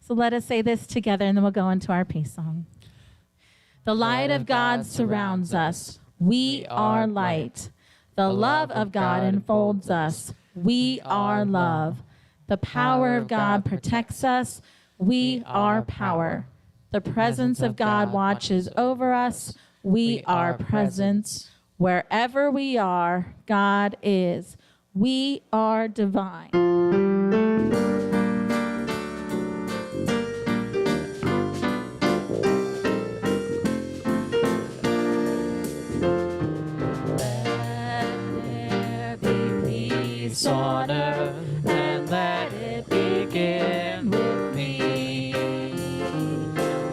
So let us say this together, and then we'll go into our peace song. The light of God surrounds us. We are light. The love of God enfolds us. We are love. The power of God protects us. We are power. The presence of God watches over us. We are presence. Wherever we are, God is. We are divine. On earth, and let it begin with me.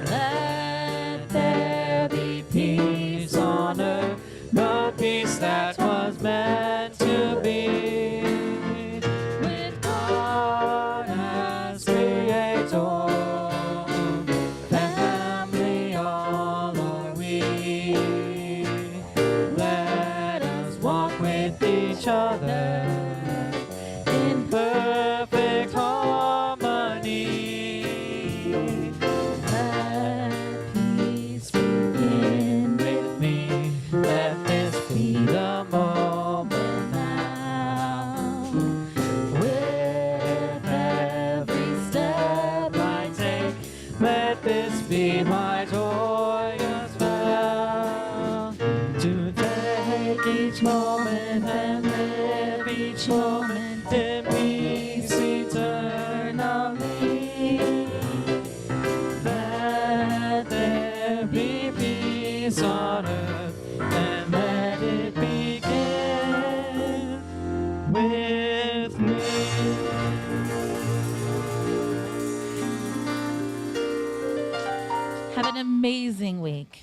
Let there be peace on earth, the peace that was meant to be. With God as creator, family all are we. Let us walk with each other perfect harmony. Let peace begin with me. Let this be the moment now. With every step I take, let this be my joyous vow. To take each moment and live each moment in peace eternally. Let there be peace on earth, and let it begin with me. Have an amazing week.